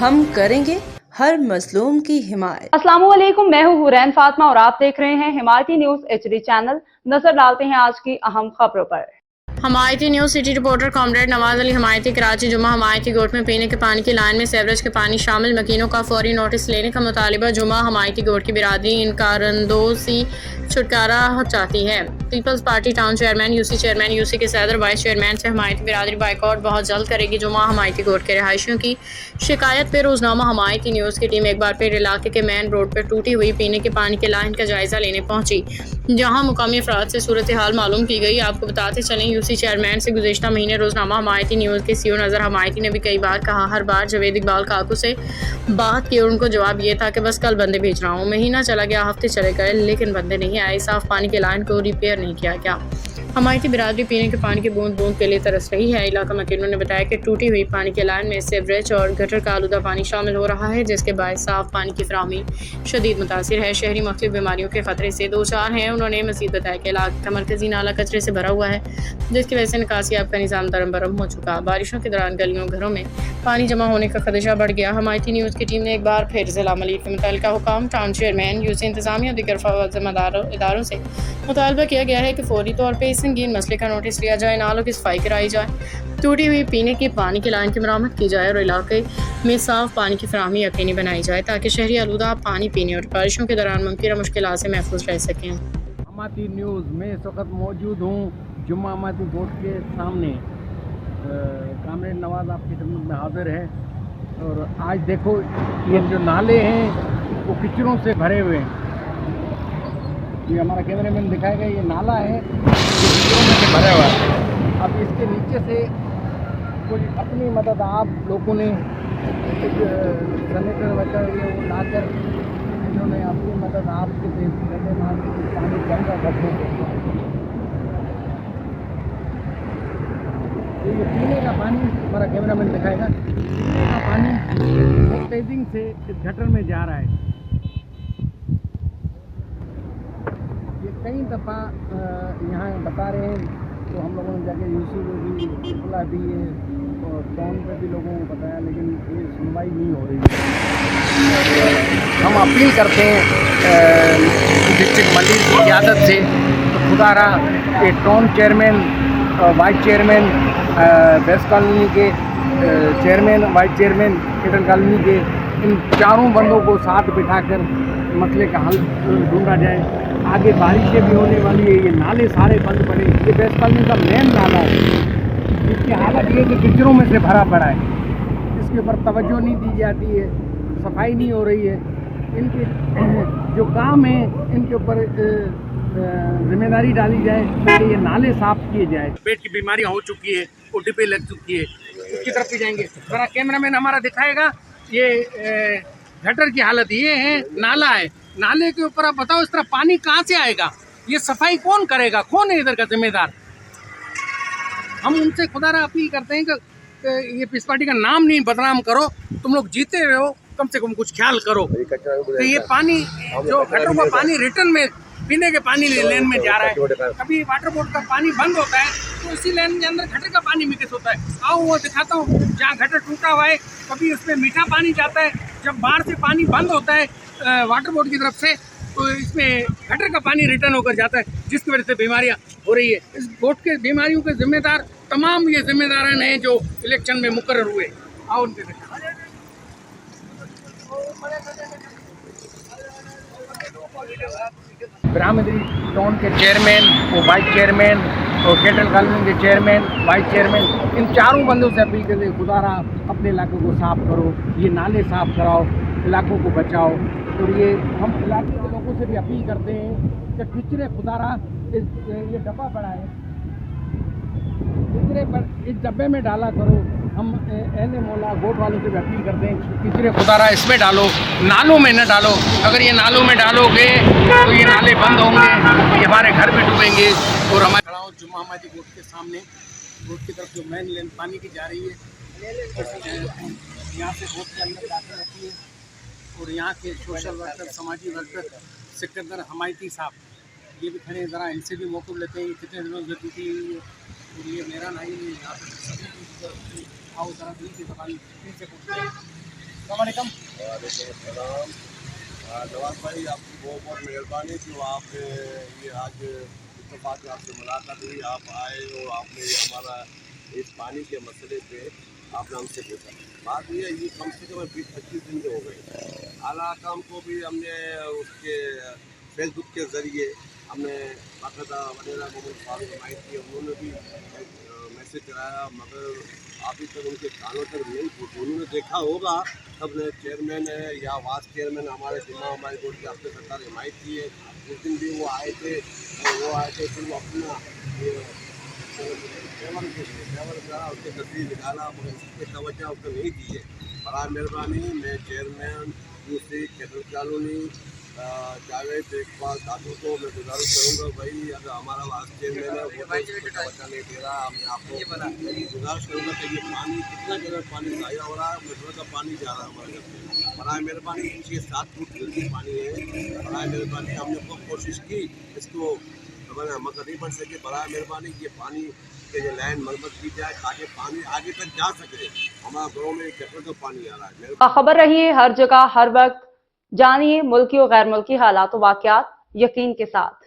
हम करेंगे हर मजलूम की हिमायत। अस्सलामुअलैकुम, मैं हूँ हुरैन फातिमा और आप देख रहे हैं हिमायती न्यूज HD चैनल। नजर डालते हैं आज की अहम खबरों पर। हमायती news city reporter comrade Nawaz Ali हमायती कराची जुमा हमायती गोट में पीने के पानी की लाइन में सेवरेज के पानी शामिल मकीनों का फौरी नोटिस लेने का मुतालिबा। जुमा हमायती गोट की बिरादरी इन कारंदों से छुटकारा चाहती है। Peoples Party town chairman UC chairman UC के सदर वाइस चेयरमैन से हमायती बिरादरी बाइकआउट बहुत जल्द करेगी। जुमा हमायती गोट के रहायशियों की शिकायत पर रोजनामा हमायती न्यूज़ की टीम एक बार फिर इलाके के मेन रोड पर टूटी हुई पीने के पानी की लाइन का जायजा लेने पहुंची, जहां मुकामी अफराद से सूरत हाल मालूम की गई। आपको बताते चलें, यूसी चेयरमैन से गुज़िश्ता महीने रोजनामा हमायती न्यूज़ के सीईओ नज़र हमायती ने भी कई बार कहा, हर बार जवेद इकबाल काकू से बात की और उनको जवाब ये था कि बस कल बंदे भेज रहा हूँ। महीना चला गया, हफ्ते चले गए, लेकिन बंदे नहीं आए। साफ पानी की लाइन को रिपेयर नहीं किया गया। हमायती बिरादरी पीने के पानी की बूंद बूंद के लिए तरस रही है। इलाका मकीनों ने बताया कि टूटी हुई पानी की लाइन में सेवरेज और गटर का आलूदा पानी शामिल हो रहा है, जिसके बायस साफ पानी की फराहमी शदीद मुतासिर है। शहरी मुख्तलिफ बीमारियों के खतरे से दो चार हैं। उन्होंने मजीद बताया कि इलाके का मरकजी नाला कचरे से भरा हुआ है, जिसकी वजह से निकासियाब का निज़ाम दरम बरम हो चुका। बारिशों के दौरान गलियों घरों में पानी जमा होने का खदशा बढ़ गया। हमायती न्यूज़ की टीम ने एक बार फिर जिला मलिक के मुतल्लिका हुकाम, टाउन चेयरमैन, यूसी इंतजामिया और दीगर जिम्मेदार इदारों से मुतालबा किया गया है कि फौरी तौर पर इस संगीन मसले का नोटिस लिया जाए, नालों की सफाई कराई जाए, टूटी हुई पीने की पानी की लाइन की मरम्मत की जाए और इलाके में साफ पानी की फराहमी यकीनी बनाई जाए, ताकि शहरी आलूदा पानी पीने और बारिशों के दौरान मुमकिन मुश्किलात से महफूज रह सकें। हमायती न्यूज़ में इस वक्त मौजूद हूँ जुम्मा हमायती गोट के सामने। कामरेड नवाज आपकी खिदमत में हाजिर है। और आज देखो, ये जो नाले हैं वो किचड़ों से भरे हुए हैं। ये हमारा कैमरामैन दिखाएगा, ये नाला है जो किचड़ों में से भरा हुआ है। अब इसके नीचे से कोई अपनी मदद आप लोगों ने सैनिटर वगैरह ये वो लाकर इन्होंने अपनी मदद आपके पानी बंद रखने को। ये पीने का पानी हमारा कैमरामैन दिखाएगा। पीने का पानी बहुत तेजी से इस गटर में जा रहा है। ये कई दफ़ा यहाँ बता रहे हैं, तो हम लोगों ने जाके यूसी को भी इतला दी है और टाउन पे भी लोगों को बताया, लेकिन ये सुनवाई नहीं हो रही है। हम अपील करते हैं डिस्ट्रिक्ट मलिक की क़यादत से, तो खुदारा ये town chairman, vice chairman, west colony के चेयरमैन, वाइस चेयरमैन, केटल कॉलोनी के, इन चारों बंदों को साथ बिठाकर मसले का हल ढूंढा जाए। आगे बारिशें भी होने वाली है, ये नाले सारे बंद पड़े। ये वेस्ट कॉलोनी का मेन नाला है, जिसकी हालत ये कि किचड़ों में से भरा पड़ा है। इसके ऊपर तवज्जो नहीं दी जाती है, सफाई नहीं हो रही है। इनके जो काम है इनके ऊपर जिम्मेदारी डाली जाए कि ये नाले साफ किए जाए। पेट की बीमारियां हो चुकी है, ओटीपी लग चुकी है, उसकी तरफ भी जाएंगे। जरा कैमरामैन हमारा दिखाएगा। ये गटर की हालत ये है, नाला है, नाले के ऊपर आप बताओ इस तरह पानी कहाँ से आएगा? ये सफाई कौन करेगा? कौन है इधर का जिम्मेदार? हम उनसे खुदारा अपील करते हैं कि ये पीस पार्टी का नाम नहीं बदनाम करो, तुम लोग जीते हो, कम से कम कुछ ख्याल करो। तो ये पानी जो गटरों का पानी रिटर्न में पीने के पानी लेन में जा रहा है। कभी वाटर बोर्ड का पानी बंद होता है तो इसी लेन के अंदर गटर का पानी मिक्स होता है। आओ वो दिखाता हूँ, जहाँ गटर टूटा हुआ है कभी उसमें मीठा पानी जाता है। जब बाहर से पानी बंद होता है वाटर बोर्ड की तरफ से, तो इसमें गटर का पानी रिटर्न होकर जाता है, जिसकी वजह से बीमारियां हो रही है। इस बोर्ड के बीमारियों के जिम्मेदार तमाम ये जिम्मेदार हैं जो इलेक्शन में मुकर्रर हुए। आओ उनके ब्राह्मणी टाउन के चेयरमैन और वाइस चेयरमैन और केटल कॉलोनी के चेयरमैन, वाइस चेयरमैन, इन चारों बंदों से अपील करते हैं, खुदारा अपने इलाकों को साफ़ करो, ये नाले साफ़ कराओ, इलाकों को बचाओ। और ये हम इलाके के लोगों से भी अपील करते हैं कि किचरे खुदारा ये डब्बा पड़ा है, किचरे पर इस डब्बे में डाला करो। हम एहले मोहल्ला गोट वालों से भी अपील करते हैं, किचरे खुदारा इसमें डालो, नालों में न डालो। अगर ये नालों में डालोगे तो ये नाले बंद होंगे, ये हमारे घर भी डूबेंगे। और हमारे खड़ा हूँ जुम्मा हमायती गोट के सामने, गोट की तरफ जो मेन लेन पानी की जा रही है, यहाँ से गोट के अंदर दाखिल होती है। और यहाँ के सोशल वर्कर, समाजी वर्कर, सिकंदर हमायती साहब ये भी खड़े हैं, ज़रा इनसे भी मौक़िफ़ लेते हैं। कितने दिनों से टूटी हुई है और ये मेरा नहीं, यहाँ पे आओ ज़रा दिल की सवाल से पूछते हैं। वालेकुम। वालेकुम। नवाज भाई, आपकी बहुत बहुत मेहरबानी जो आपने ये आज इत्तेफाक आपसे मुलाकात हुई, आप आए और आपने ये हमारा इस पानी के मसले पे आपने हमसे पूछा। बात ये है, ये कम से कम 20-25 दिन के हो गए। आला काम को भी हमने उसके फेसबुक के ज़रिए हमने बाकायदा वगैरह मोहम्मद फारूक हमायत की, उन्होंने भी मैसेज कराया, मगर अभी तक उनके कानों तक नहीं पहुँची। उन्होंने देखा होगा तब चेयरमैन है या वाइस चेयरमैन हमारे जुम्मा हमारे बोर्ड के अपने सरकार हिमायत की है। उस दिन भी वो आए थे, फिर वो अपना ड्राइवर करा, उसके तस्वीर निकाला, मगर इस पर तवज्जो उसको नहीं दी है। बड़ा मेहरबानी, मैं चेयरमैन दूसरी कैटल कॉलोनी जावेद इकबाल दादू को मैं गुजारिश करूँगा, भाई अगर हमारा वाइस चेयरमैन है वो तवज्जो नहीं दे रहा, मैं आपको गुजारिश करूँगा कि ये पानी कितना जगह पानी ज़ाया हो रहा है, मेट्रो का पानी जा रहा है हमारे घर में। बड़ा मेहरबानी, 6-7 फुट जल्दी पानी है। बड़ा मेहरबानी, हमने बहुत कोशिश की इसको मगर नहीं बन सके। बड़ा मेहरबानी, ये पानी के जो लाइन मरम्मत की जाए ताकि पानी आगे तक जा सके। हमारा गाँव में गटर का पानी आ रहा है। बाखबर रहिए हर जगह हर वक्त, जानिए मुल्की और गैर मुल्की हालात व वाक़यात यकीन के साथ।